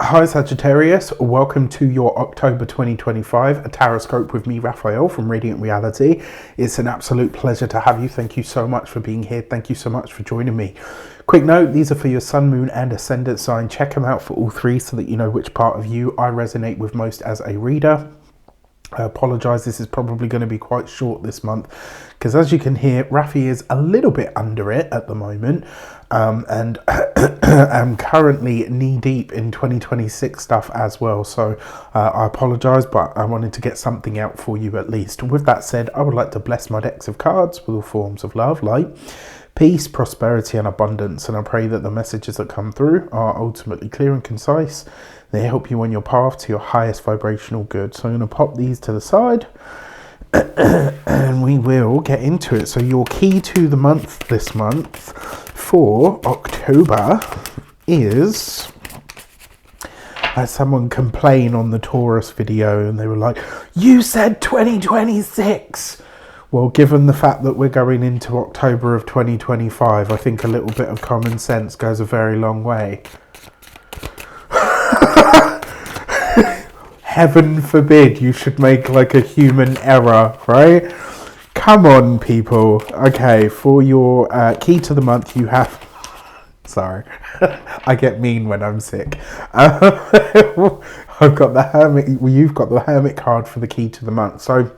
Hi Sagittarius, welcome to your October 2025 a Taroscope with me, Raphael from Reydiant Reality. It's an absolute pleasure to have you. Thank you so much for being here. Thank you so much for joining me. Quick note, these are for your sun, moon and ascendant sign. Check them out for all three so that you know which part of you I resonate with most as a reader. I apologise, this is probably going to be quite short this month because as you can hear, Rafi is a little bit under it at the moment and I'm currently knee deep in 2026 stuff as well, so I apologise, but I wanted to get something out for you at least. With that said, I would like to bless my decks of cards with all forms of love, light, peace, prosperity and abundance, and I pray that the messages that come through are ultimately clear and concise. They help you on your path to your highest vibrational good. So I'm going to pop these to the side and we will get into it. So your key to the month this month for October is, I had someone complain on the Taurus video and they were like, you said 2026. Well, given the fact that we're going into October of 2025, I think a little bit of common sense goes a very long way. Heaven forbid you should make like a human error, right? Come on, people. Okay, for your key to the month, you have... Sorry, I get mean when I'm sick. I've got the Hermit... Well, you've got the Hermit card for the key to the month. So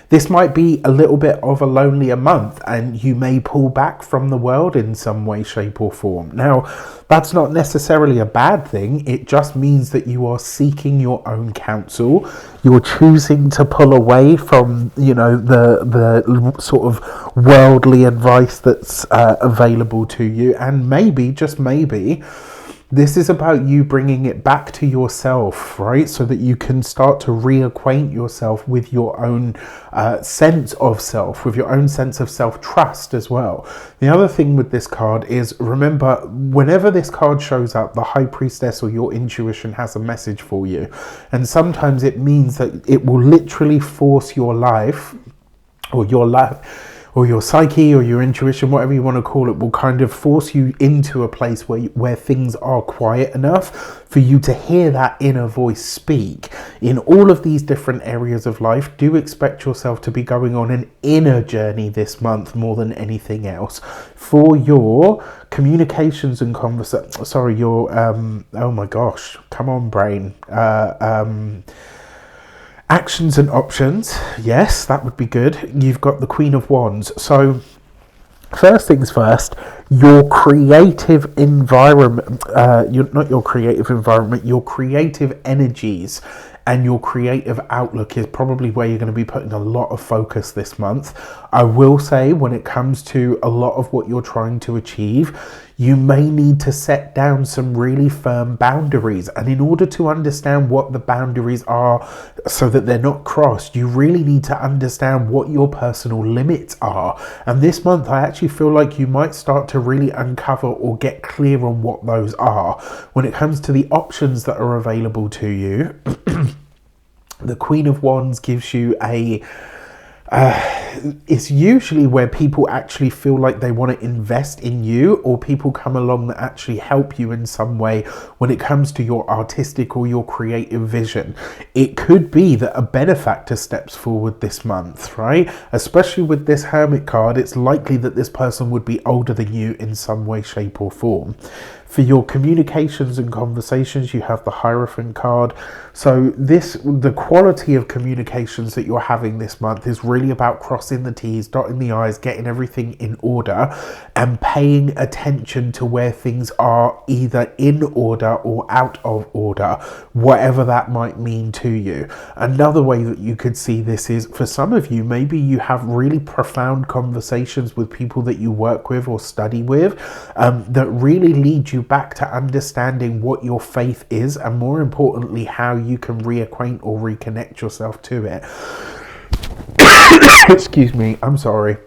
this might be a little bit of a lonelier month and you may pull back from the world in some way, shape or form. Now, that's not necessarily a bad thing. It just means that you are seeking your own counsel. You're choosing to pull away from, you know, the sort of worldly advice that's available to you. And maybe, just maybe, this is about you bringing it back to yourself, right? So that you can start to reacquaint yourself with your own sense of self, with your own sense of self-trust as well. The other thing with this card is, remember, whenever this card shows up, the High Priestess or your intuition has a message for you. And sometimes it means that it will literally force your life or your psyche or your intuition, whatever you want to call it, will kind of force you into a place where things are quiet enough for you to hear that inner voice speak. In all of these different areas of life, do expect yourself to be going on an inner journey this month more than anything else. For your communications and oh my gosh, come on brain. Actions and options, yes, that would be good. You've got the Queen of Wands. So first things first, your creative environment, your creative energies and your creative outlook is probably where you're going to be putting a lot of focus this month. I will say, when it comes to a lot of what you're trying to achieve, you may need to set down some really firm boundaries. And in order to understand what the boundaries are so that they're not crossed, you really need to understand what your personal limits are. And this month, I actually feel like you might start to really uncover or get clear on what those are. When it comes to the options that are available to you, the Queen of Wands gives you a... it's usually where people actually feel like they want to invest in you, or people come along that actually help you in some way when it comes to your artistic or your creative vision. It could be that a benefactor steps forward this month, right? Especially with this Hermit card, it's likely that this person would be older than you in some way, shape or form. For your communications and conversations, you have the Hierophant card. So the quality of communications that you're having this month is really about crossing the T's, dotting the I's, getting everything in order and paying attention to where things are either in order or out of order, whatever that might mean to you. Another way that you could see this is, for some of you, maybe you have really profound conversations with people that you work with or study with that really lead you back to understanding what your faith is, and more importantly, how you can reacquaint or reconnect yourself to it. Excuse me, I'm sorry.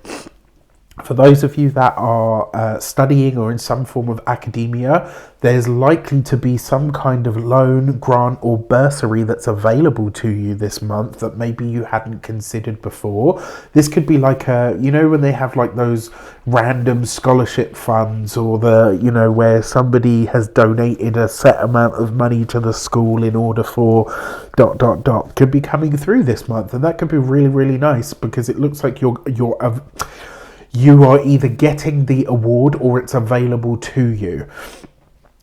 For those of you that are studying or in some form of academia, there's likely to be some kind of loan, grant or bursary that's available to you this month that maybe you hadn't considered before. This could be like when they have like those random scholarship funds, or where somebody has donated a set amount of money to the school in order for ... could be coming through this month, and that could be really, really nice, because it looks like you are either getting the award or it's available to you.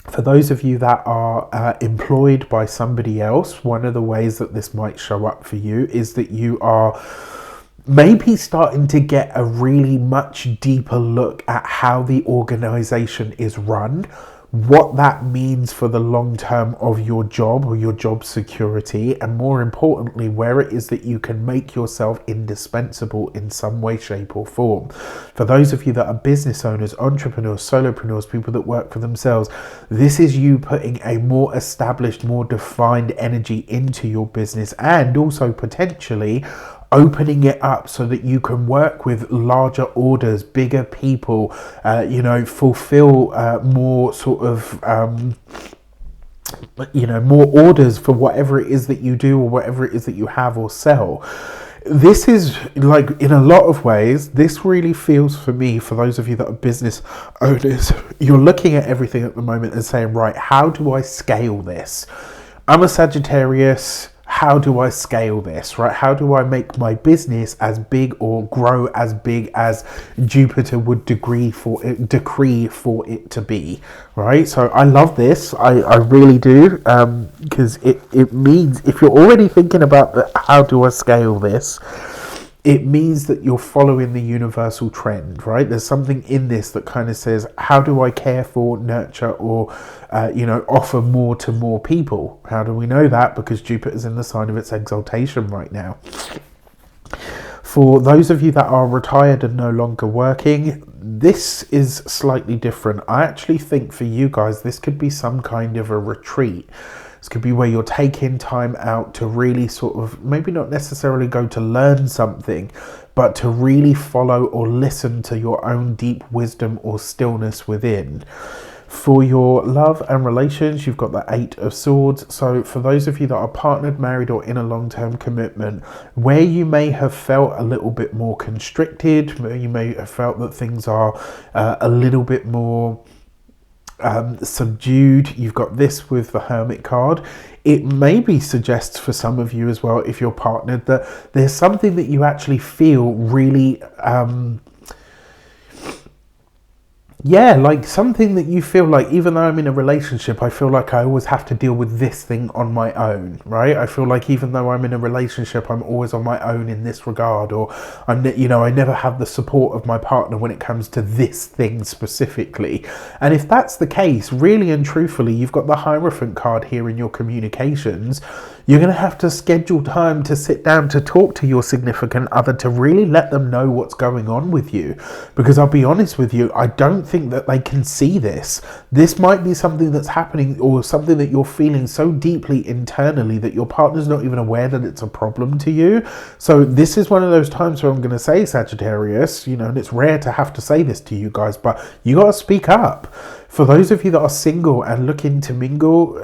For those of you that are employed by somebody else, one of the ways that this might show up for you is that you are maybe starting to get a really much deeper look at how the organization is run, what that means for the long term of your job or your job security, and more importantly, where it is that you can make yourself indispensable in some way, shape or form. For those of you that are business owners, entrepreneurs, solopreneurs, people that work for themselves, this is you putting a more established, more defined energy into your business, and also potentially opening it up so that you can work with larger orders, bigger people, fulfill more sort of more orders for whatever it is that you do or whatever it is that you have or sell. This is like, in a lot of ways, this really feels for me, for those of you that are business owners, you're looking at everything at the moment and saying, right, how do I scale this? I'm a Sagittarius. How do I scale this, right? How do I make my business as big or grow as big as Jupiter would decree for it to be, right? So I love this. I really do, because it means, if you're already thinking about how do I scale this, it means that you're following the universal trend, right? There's something in this that kind of says, how do I care for, nurture, or, offer more to more people? How do we know that? Because Jupiter's in the sign of its exaltation right now. For those of you that are retired and no longer working, this is slightly different. I actually think for you guys, this could be some kind of a retreat. This could be where you're taking time out to really sort of, maybe not necessarily go to learn something, but to really follow or listen to your own deep wisdom or stillness within. For your love and relations, you've got the 8 of Swords. So for those of you that are partnered, married, or in a long-term commitment, where you may have felt a little bit more constricted, where you may have felt that things are a little bit more subdued, you've got this with the Hermit card. It maybe suggests for some of you as well, if you're partnered, that there's something that you actually feel really like something that you feel like, even though I'm in a relationship, I feel like I always have to deal with this thing on my own, right? I feel like even though I'm in a relationship, I'm always on my own in this regard, or I never have the support of my partner when it comes to this thing specifically. And if that's the case, really and truthfully, you've got the Hierophant card here in your communications. You're going to have to schedule time to sit down to talk to your significant other, to really let them know what's going on with you. Because I'll be honest with you, I don't think that they can see this. This might be something that's happening, or something that you're feeling so deeply internally that your partner's not even aware that it's a problem to you. So this is one of those times where I'm going to say, Sagittarius, and it's rare to have to say this to you guys, but you got to speak up. For those of you that are single and looking to mingle,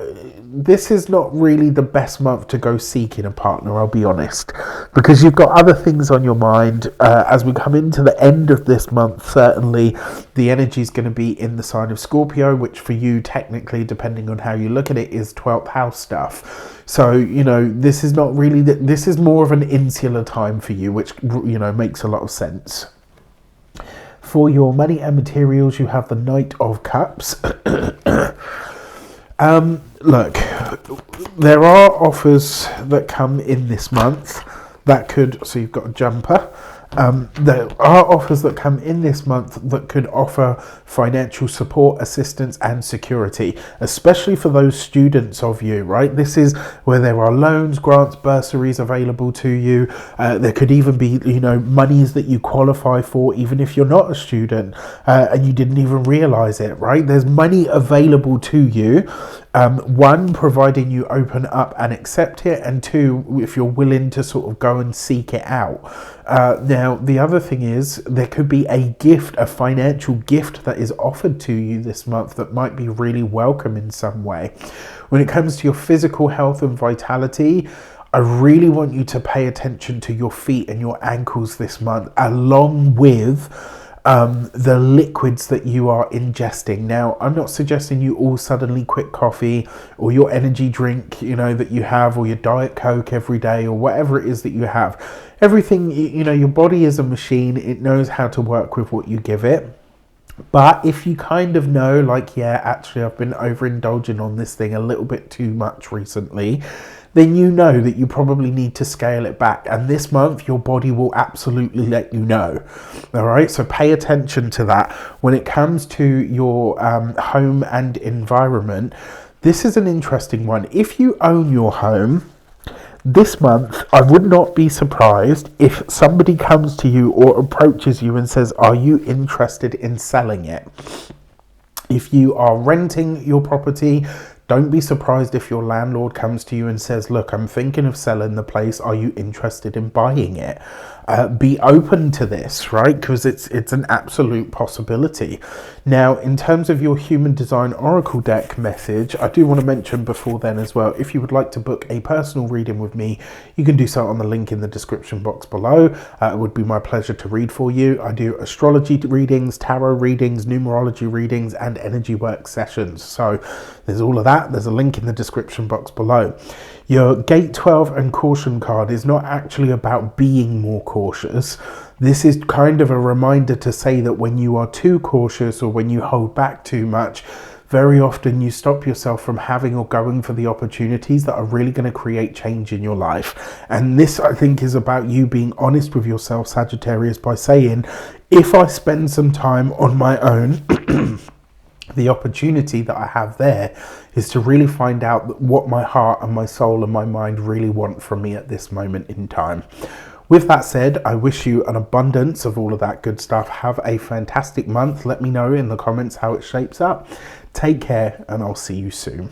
this is not really the best month to go seeking a partner, I'll be honest, because you've got other things on your mind. As we come into the end of this month, certainly the energy is going to be in the sign of Scorpio, which for you, technically, depending on how you look at it, is 12th house stuff. So, this is not really, this is more of an insular time for you, which, makes a lot of sense. For your money and materials, you have the Knight of Cups. Look, there are offers that come in this month that could, so you've got a jumper. There are offers that come in this month that could offer financial support, assistance and security, especially for those students of you, right? This is where there are loans, grants, bursaries available to you. There could even be, monies that you qualify for, even if you're not a student and you didn't even realize it, right? There's money available to you One, providing you open up and accept it, and two, if you're willing to sort of go and seek it out. Now, the other thing is there could be a gift, a financial gift that is offered to you this month that might be really welcome in some way. When it comes to your physical health and vitality, I really want you to pay attention to your feet and your ankles this month, along with the liquids that you are ingesting. Now, I'm not suggesting you all suddenly quit coffee or your energy drink, you know, that you have, or your Diet Coke every day, or whatever it is that you have. Everything, you know, your body is a machine. It knows how to work with what you give it. But if you kind of know, like, yeah, actually I've been overindulging on this thing a little bit too much recently, then you know that you probably need to scale it back. And this month, your body will absolutely let you know. All right, so pay attention to that. When it comes to your home and environment, this is an interesting one. If you own your home, this month, I would not be surprised if somebody comes to you or approaches you and says, are you interested in selling it? If you are renting your property, don't be surprised if your landlord comes to you and says, look, I'm thinking of selling the place. Are you interested in buying it? Be open to this, right? Because it's an absolute possibility. Now, in terms of your Human Design Oracle deck message, I do want to mention before then as well, if you would like to book a personal reading with me, you can do so on the link in the description box below. It would be my pleasure to read for you. I do astrology readings, tarot readings, numerology readings, and energy work sessions. So there's all of that. There's a link in the description box below. Your Gate 12 and Caution card is not actually about being more cautious. This is kind of a reminder to say that when you are too cautious or when you hold back too much, very often you stop yourself from having or going for the opportunities that are really going to create change in your life. And this, I think, is about you being honest with yourself, Sagittarius, by saying, if I spend some time on my own, the opportunity that I have there is to really find out what my heart and my soul and my mind really want from me at this moment in time. With that said, I wish you an abundance of all of that good stuff. Have a fantastic month. Let me know in the comments how it shapes up. Take care, and I'll see you soon.